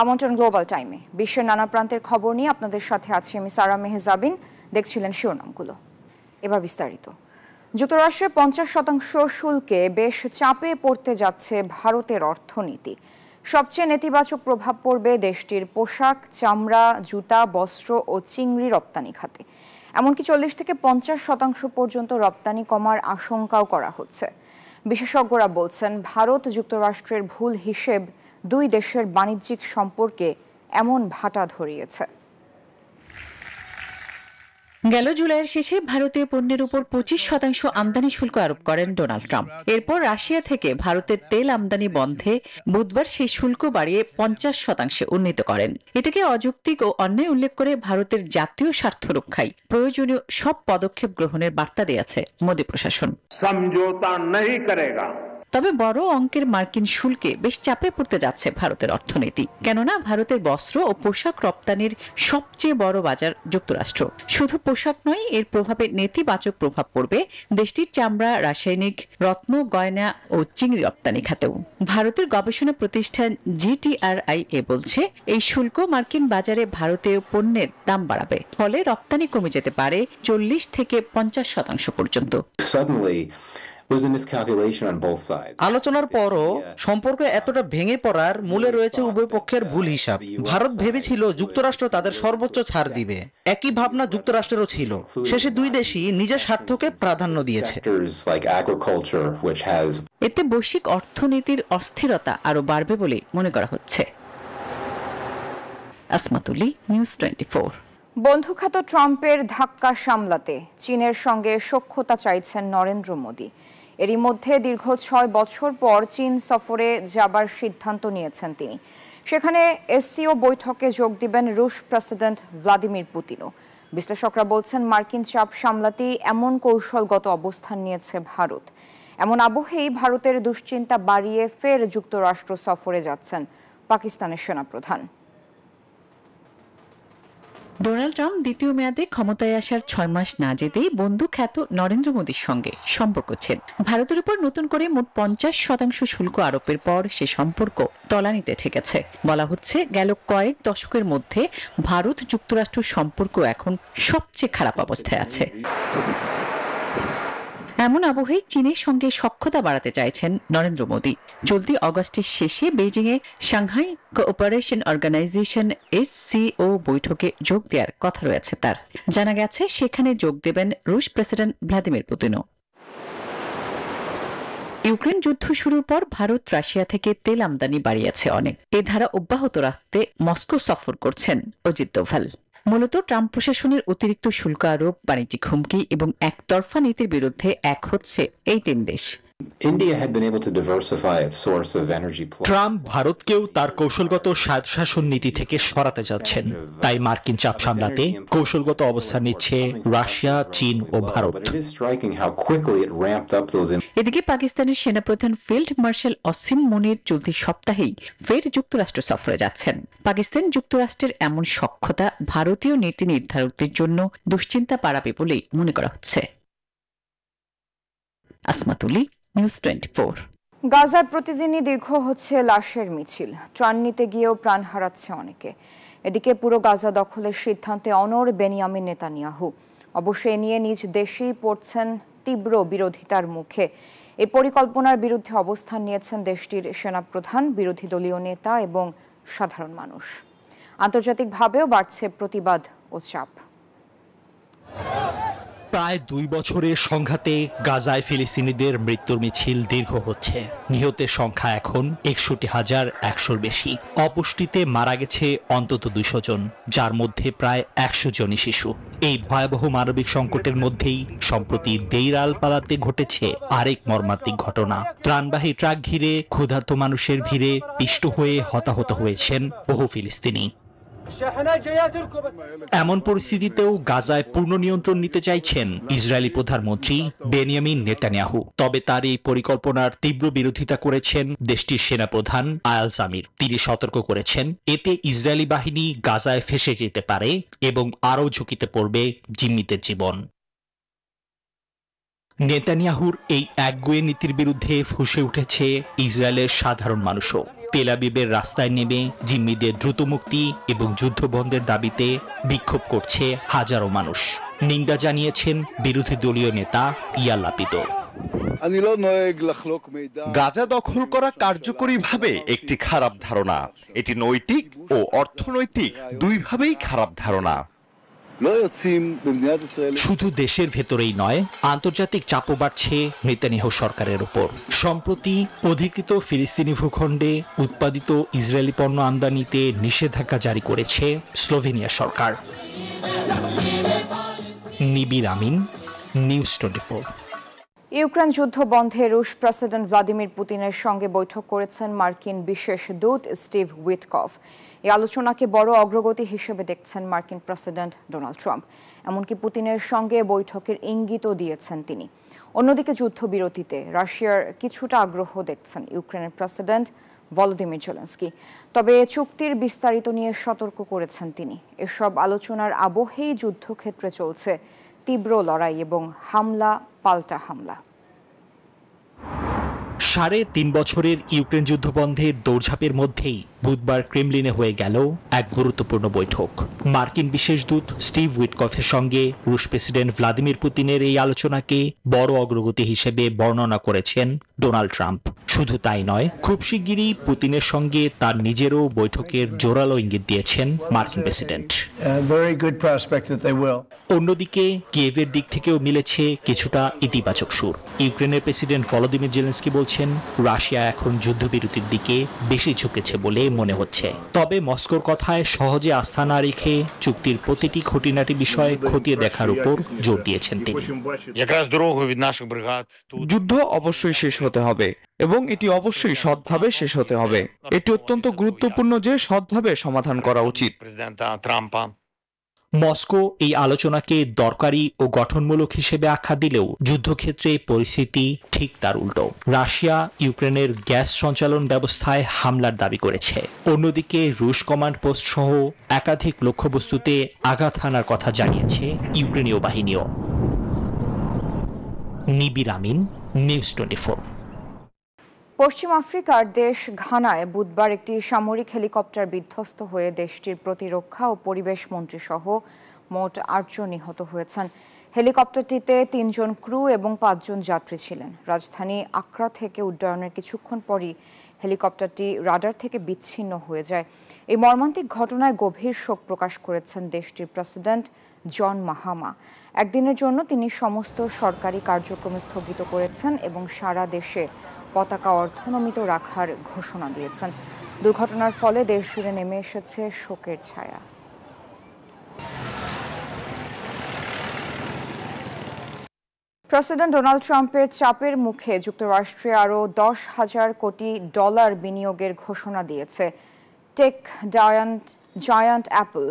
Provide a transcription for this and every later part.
আমন্ত্রণ গ্লোবাল টাইমে বিশ্বের নানা প্রান্তের খবর নিয়ে আপনাদের সাথে আছি আমি সারা মেহজাবিন। দেখছিলেন শিরোনামগুলো, এবার বিস্তারিত। যুক্তরাষ্ট্রের 50% শুল্কে বেশ চাপে পড়তে যাচ্ছে ভারতের অর্থনীতি। সবচেয়ে নেতিবাচক প্রভাব পড়বে দেশটির পোশাক, চামড়া, জুতা, বস্ত্র ও চিংড়ি রপ্তানি খাতে। এমনকি 40 থেকে 50% পর্যন্ত রপ্তানি কমার আশঙ্কাও করা হচ্ছে। বিশেষজ্ঞরা বলছেন, ভারত যুক্তরাষ্ট্রের ভুল হিসেব দুই দেশের বাণিজ্যিক সম্পর্কে এমন ভাটা ধরিয়েছে। গেল জুলাইয়ের শেষে ভারতীয় পণ্যের উপর 25% আমদানি শুল্ক আরোপ করেন ডোনাল্ড ট্রাম্প। এরপর রাশিয়া থেকে ভারতের তেল আমদানি বন্ধে বুধবার সেই শুল্ক বাড়িয়ে 50% উন্নীত করেন। এটাকে অযৌক্তিক ও অন্যায় উল্লেখ করে ভারতের জাতীয় স্বার্থ রক্ষায় প্রয়োজনীয় সব পদক্ষেপ গ্রহণের বার্তা দিয়েছে মোদী প্রশাসন। সমঝোতা नहीं करेगा। তবে বড় অঙ্কের মার্কিন শুল্কে বেশ চাপে পড়তে যাচ্ছে ভারতের অর্থনীতি, কেননা ভারতের বস্ত্র ও পোশাক রপ্তানির সবচেয়ে বড় বাজার যুক্তরাষ্ট্র। শুধু পোশাক নয়, এর প্রভাবে নেতিবাচক প্রভাব পড়বে দেশটির চামড়া, রাসায়নিক, রত্ন, গয়না ও চিংড়ি রপ্তানি খাতেও। ভারতের গবেষণা প্রতিষ্ঠান GTRIA বলছে, এই শুল্ক মার্কিন বাজারে ভারতীয় পণ্যের দাম বাড়াবে, ফলে রপ্তানি কমে যেতে পারে 40 থেকে 50% পর্যন্ত। আলোচনার পরও সম্পর্ক এতটা ভেঙে পড়ার মূলে রয়েছে উভয় পক্ষের ভুল হিসাব। ভারত ভেবেছিল যুক্তরাষ্ট্র তাদের সর্বোচ্চ ছাড় দিবে, একই ভাবনা যুক্তরাষ্ট্রেরও ছিল। শেষে দুই দেশই নিজের স্বার্থকে প্রাধান্য দিয়েছে। এতে বৈশ্বিক অর্থনীতির অস্থিরতা আরো বাড়বে বলে মনে করা হচ্ছে। আসমাতুলি, নিউজ 24। বন্ধুখ্যাত ট্রাম্পের ধাক্কা সামলাতে চীনের সঙ্গে সখ্যতা চাইছেন নরেন্দ্র মোদী। এরই মধ্যে দীর্ঘ 6 বছর পর চীন সফরে যাবার সিদ্ধান্ত নিয়েছেন তিনি। সেখানে SCO বৈঠকে যোগ দিবেন রুশ প্রেসিডেন্ট ভ্লাদিমির পুতিনও। বিশ্লেষকরা বলছেন, মার্কিন চাপ সামলাতেই এমন কৌশলগত অবস্থান নিয়েছে ভারত। এমন আবহেই ভারতের দুশ্চিন্তা বাড়িয়ে ফের যুক্তরাষ্ট্র সফরে যাচ্ছেন পাকিস্তানের সেনাপ্রধান। ডোনাল্ড ট্রাম্প দ্বিতীয় মেয়াদে ক্ষমতায় আসার 6 মাস না যেতেই বন্ধু খ্যাত নরেন্দ্র মোদীর সঙ্গে সম্পর্ক ছিল। ভারতের উপর নতুন করে মোট 50% শুল্ক আরোপের পর সে সম্পর্ক তলানিতে ঠেকেছে। বলা হচ্ছে, গেল কয়েক দশকের মধ্যে ভারত যুক্তরাষ্ট্র সম্পর্ক এখন সবচেয়ে খারাপ অবস্থায় আছে। এমন আবহে চীনের সঙ্গে সখ্যতা বাড়াতে চাইছেন নরেন্দ্র মোদী। চলতি অগস্টের শেষে বেইজিংয়ে সাংহাই কোঅপারেশন অর্গানাইজেশন SCO বৈঠকে যোগ দেওয়ার কথা রয়েছে তার। জানা গেছে, সেখানে যোগ দেবেন রুশ প্রেসিডেন্ট ভ্লাদিমির পুতিনও। ইউক্রেন যুদ্ধ শুরুর পর ভারত রাশিয়া থেকে তেল আমদানি বাড়িয়েছে অনেক। এ ধারা অব্যাহত রাখতে মস্কো সফর করছেন অজিত দোভাল। মূলত ট্রাম্প প্রশাসনের অতিরিক্ত শুল্ক আরোপ, বাণিজ্যিক হুমকি এবং একতরফা নীতির বিরুদ্ধে এক হচ্ছে এই তিন দেশ। ট্রাম্প ভারতকেও তার কৌশলগত স্বায়ত্তশাসন নীতি থেকে সরাতে যাচ্ছেন, তাই মার্কিন চাপ সামলাতে কৌশলগত অবস্থান নিচ্ছে রাশিয়া, চীন ও ভারত। এদিকে পাকিস্তানের সেনাপ্রধান ফিল্ড মার্শাল অসিম মুনির চলতি সপ্তাহেই ফের যুক্তরাষ্ট্র সফরে যাচ্ছেন। পাকিস্তান যুক্তরাষ্ট্রের এমন সখ্যতা ভারতীয় নীতি নির্ধারকদের জন্য দুশ্চিন্তা বাড়াবে বলে মনে করা হচ্ছে। আসমাতুলি, নিউজ 24। গাজায় প্রতিদিনই দীর্ঘ হচ্ছে লাশের মিছিল। ত্রাণ নিতে গিয়েও প্রাণ হারাচ্ছে অনেকে। এদিকে পুরো গাজা দখলের সিদ্ধান্তে অনড় বেনিয়ামিন নেতানিয়াহু। অবশ্য এ নিয়ে নিজ দেশেই পড়ছেন তীব্র বিরোধিতার মুখে। এই পরিকল্পনার বিরুদ্ধে অবস্থান নিয়েছেন দেশটির সেনাপ্রধান, বিরোধী দলীয় নেতা এবং সাধারণ মানুষ। আন্তর্জাতিকভাবেও বাড়ছে প্রতিবাদ ও চাপ। প্রায় 2 বছরের সংঘাতে গাজায় ফিলিস্তিনিদের মৃত্যুর মিছিল দীর্ঘ হচ্ছে। নিহতের সংখ্যা এখন 61,100-র বেশি। অপুষ্টিতে মারা গেছে অন্তত 200 জন, যার মধ্যে প্রায় 100 জনই শিশু। এই ভয়াবহ মানবিক সংকটের মধ্যেই সম্প্রতি দেইর আল বালাতে ঘটেছে আরেক মর্মান্তিক ঘটনা। ত্রাণবাহী ট্রাক ঘিরে ক্ষুধার্ত মানুষের ভিড়ে পিষ্ট হয়ে হতাহত হয়েছেন বহু ফিলিস্তিনি। এমন পরিস্থিতিতেও গাজায় পূর্ণ নিয়ন্ত্রণ নিতে চাইছেন ইসরায়েলি প্রধানমন্ত্রী বেনিয়ামিন নেতানিয়াহু। তবে তার এই পরিকল্পনার তীব্র বিরোধিতা করেছেন দেশটির সেনাপ্রধান আয়াল জামির। তিনি সতর্ক করেছেন, এতে ইসরায়েলি বাহিনী গাজায় ফেঁসে যেতে পারে এবং আরও ঝুঁকিতে পড়বে জিম্মিদের জীবন। নেতানিয়াহুর এই একগুঁয়ে নীতির বিরুদ্ধে ফুঁসে উঠেছে ইসরায়েলের সাধারণ মানুষও। তেল আবিবের রাস্তায় নেমে জিম্মিদের দ্রুত মুক্তি এবং যুদ্ধ বন্ধের দাবিতে বিক্ষোভ করছে হাজারো মানুষ। নিন্দা জানিয়েছেন বিরোধী দলীয় নেতা ইয়ার লাপিদও। গাজা দখল করা কার্যকরীভাবে একটি খারাপ ধারণা। এটি নৈতিক ও অর্থনৈতিক দুইভাবেই খারাপ ধারণা। শুধু দেশের ভেতরেই নয়, আন্তর্জাতিক চাপও বাড়ছে নেতানিয়াহু সরকারের উপর। সম্প্রতি অধিকৃত ফিলিস্তিনি ভূখণ্ডে উৎপাদিত ইসরায়েলি পণ্য আমদানিতে নিষেধাজ্ঞা জারি করেছে স্লোভেনিয়া সরকার। নিবির আমিন, নিউজ 24। ইউক্রেন যুদ্ধ বন্ধে রুশ প্রেসিডেন্ট ভ্লাদিমির পুতিনের সঙ্গে বৈঠক করেছেন মার্কিন বিশেষ দূত স্টিভ উইটকফ। এই আলোচনাকে বড় অগ্রগতি হিসেবে দেখছেন মার্কিন প্রেসিডেন্ট ডোনাল্ড ট্রাম্প। এমনকি পুতিনের সঙ্গে বৈঠকের ইঙ্গিতও দিয়েছেন তিনি। অন্যদিকে যুদ্ধবিরতিতে রাশিয়ার কিছুটা আগ্রহ দেখছেন ইউক্রেনের প্রেসিডেন্ট ভলোদিমির জেলেনস্কি। তবে চুক্তির বিস্তারিত নিয়ে সতর্ক করেছেন তিনি। এসব আলোচনার আবহেই যুদ্ধক্ষেত্রে চলছে তীব্র লড়াই এবং হামলা পাল্টা হামলা। ৩.৫ বছরের ইউক্রেন যুদ্ধবন্ধের দৌড়ঝাঁপের মধ্যেই বুধবার ক্রেমলিনে হয়ে গেল এক গুরুত্বপূর্ণ বৈঠক। মার্কিন বিশেষ দূত স্টিভ উইটকফের সঙ্গে রুশ প্রেসিডেন্ট ভ্লাদিমির পুতিনের এই আলোচনাকে বড় অগ্রগতি হিসেবে বর্ণনা করেছেন ডোনাল্ড ট্রাম্প। শুধু তাই নয়, খুব শিগগিরই পুতিনের সঙ্গে তার নিজেরও বৈঠকের জোরালো ইঙ্গিত দিয়েছেন মার্কিন প্রেসিডেন্ট। অন্যদিকে কিয়েভের দিক থেকেও মিলেছে কিছুটা ইতিবাচক সুর। ইউক্রেনের প্রেসিডেন্ট ভলোদিমির জেলেনস্কি বলছেন, রাশিয়া এখন যুদ্ধবিরতির দিকে বেশি ঝুঁকেছে বলে মনে হচ্ছে। তবে মস্কোর কথায় সহজে আস্থা না রেখে চুক্তির প্রতিটি খুঁটিনাটি বিষয় খতিয়ে দেখার উপর জোর দিয়েছেন তিনি। যুদ্ধ অবশ্যই শেষ হতে হবে এবং এটি অবশ্যই সৎভাবে শেষ হতে হবে। এটি অত্যন্ত গুরুত্বপূর্ণ যে সৎভাবে সমাধান করা উচিত। মস্কো এই আলোচনাকে দরকারি ও গঠনমূলক হিসেবে আখ্যা দিলেও যুদ্ধক্ষেত্রে পরিস্থিতি ঠিক তার উল্টো। রাশিয়া ইউক্রেনের গ্যাস সঞ্চালন ব্যবস্থায় হামলার দাবি করেছে। অন্যদিকে রুশ কমান্ড পোস্ট সহ একাধিক লক্ষ্যবস্তুতে আঘাত হানার কথা জানিয়েছে ইউক্রেনীয় বাহিনীও। নিবির আমিন, নিউজ 24। পশ্চিম আফ্রিকার দেশ ঘানায় বুধবার একটি সামরিক হেলিকপ্টার বিধ্বস্ত হয়ে দেশটির প্রতিরক্ষা ও পরিবেশ মন্ত্রী সহ মোট ৮ জন নিহত হয়েছেন। হেলিকপ্টারটিতে ৩ জন ক্রু এবং ৫ জন যাত্রী ছিলেন। রাজধানী আকরা থেকে উড্ডয়নের কিছুক্ষণ পরই হেলিকপ্টারটি রাডার থেকে বিচ্ছিন্ন হয়ে যায়। এই মর্মান্তিক ঘটনায় গভীর শোক প্রকাশ করেছেন দেশটির প্রেসিডেন্ট জন মাহামা। একদিনের জন্য তিনি সমস্ত সরকারি কার্যক্রম স্থগিত করেছেন এবং সারা দেশে পতাকা অর্ধনমিত রাখার ঘোষণা দিয়েছেন। দুর্ঘটনার ফলে দেশ জুড়ে নেমে এসেছে শোকের ছায়া। প্রেসিডেন্ট ডোনাল্ড ট্রাম্পের চাপের মুখে যুক্তরাষ্ট্রে আরও $10,000 কোটি বিনিয়োগের ঘোষণা দিয়েছে টেক জায়ান্ট অ্যাপল।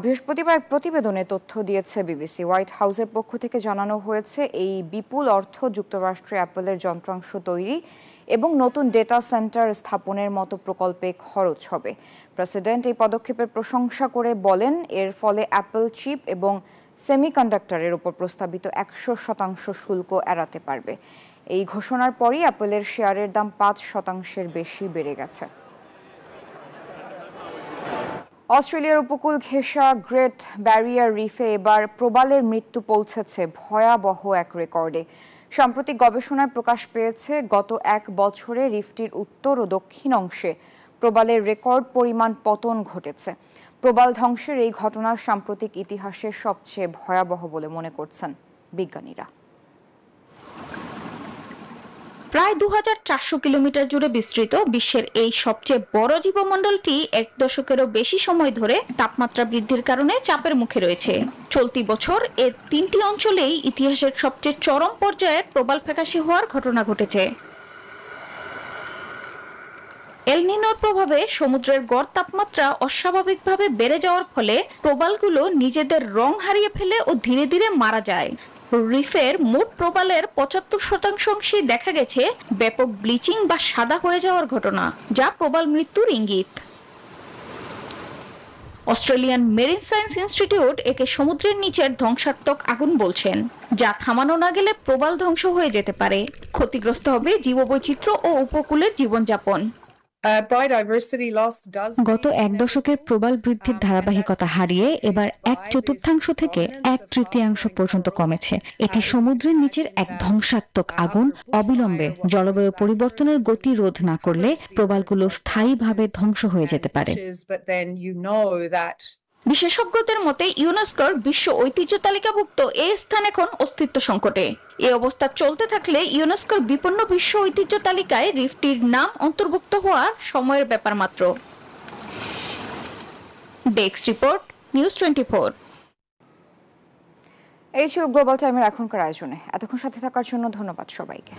বৃহস্পতিবার এক প্রতিবেদনে তথ্য দিয়েছে বিবিসি। হোয়াইট হাউসের পক্ষ থেকে জানানো হয়েছে, এই বিপুল অর্থ যুক্তরাষ্ট্রে অ্যাপলের যন্ত্রাংশ তৈরি এবং নতুন ডেটা সেন্টার স্থাপনের মতো প্রকল্পে খরচ হবে। প্রেসিডেন্ট এই পদক্ষেপের প্রশংসা করে বলেন, এর ফলে অ্যাপল চিপ এবং সেমিকন্ডাক্টরের উপর প্রস্তাবিত 100% শুল্ক এড়াতে পারবে। এই ঘোষণার পরই অ্যাপলের শেয়ারের দাম 5% বেশি বেড়ে গেছে। অস্ট্রেলিয়ার উপকূল ঘেঁষা গ্রেট ব্যারিয়ার রিফে এবার প্রবালের মৃত্যু পৌঁছেছে ভয়াবহ এক রেকর্ডে। সাম্প্রতিক গবেষণায় প্রকাশ পেয়েছে, গত 1 বছরে রিফটির উত্তর ও দক্ষিণ অংশে প্রবালের রেকর্ড পরিমাণ পতন ঘটেছে। প্রবাল ধ্বংসের এই ঘটনা সাম্প্রতিক ইতিহাসের সবচেয়ে ভয়াবহ বলে মনে করছেন বিজ্ঞানীরা। প্রায় 2400 কিলোমিটার জুড়ে বিস্তৃত বিশ্বের এই সবচেয়ে বড় জীবমণ্ডলটি 1 দশকেরও বেশি সময় ধরে তাপমাত্রা বৃদ্ধির কারণে চাপের মুখে রয়েছে। চলতি বছর এর 3টি অঞ্চলেই ইতিহাসের সবচেয়ে চরম পর্যায়ে প্রবাল ফ্যাকাশে হওয়ার ঘটনা ঘটেছে। এল নিনোর প্রভাবে সমুদ্রের গড় তাপমাত্রা অস্বাভাবিকভাবে বেড়ে যাওয়ার ফলে প্রবালগুলো নিজেদের রং হারিয়ে ফেলে ও ধীরে ধীরে মারা যায়। রিফের মোট প্রবালের 75% অংশেই দেখা গেছে ব্যাপক ব্লিচিং বা সাদা হয়ে যাওয়ার ঘটনা, যা প্রবাল মৃত্যুর ইঙ্গিত। অস্ট্রেলিয়ান মেরিন সায়েন্স ইনস্টিটিউট একে সমুদ্রের নিচের ধ্বংসাত্মক আগুন বলছেন, যা থামানো না গেলে প্রবাল ধ্বংস হয়ে যেতে পারে। ক্ষতিগ্রস্ত হবে জীববৈচিত্র্য ও উপকূলের জীবনযাপন। গত এক দশকের প্রবাল বৃদ্ধির ধারাবাহিকতা হারিয়ে এবার 1/4 থেকে 1/3 পর্যন্ত কমেছে। এটি সমুদ্রের নিচের এক ধ্বংসাত্মক আগুন। অবিলম্বে জলবায়ু পরিবর্তনের গতি রোধ না করলে প্রবালগুলো স্থায়ীভাবে ধ্বংস হয়ে যেতে পারে। বিশেষজ্ঞদের মতে ইউনেস্কোর বিশ্ব ঐতিহ্য তালিকাভুক্ত এই স্থান এখন অস্তিত্ব সংকটে। এই অবস্থা চলতে থাকলে ইউনেস্কোর বিপন্ন বিশ্ব ঐতিহ্য তালিকায় রিফটির নাম অন্তর্ভুক্ত হওয়া সময়ের ব্যাপার মাত্র। Desk report, news 24। এই ছিল গ্লোবাল টাইমের এখনকার আয়োজনে। এতক্ষণ সাথে থাকার জন্য ধন্যবাদ সবাইকে।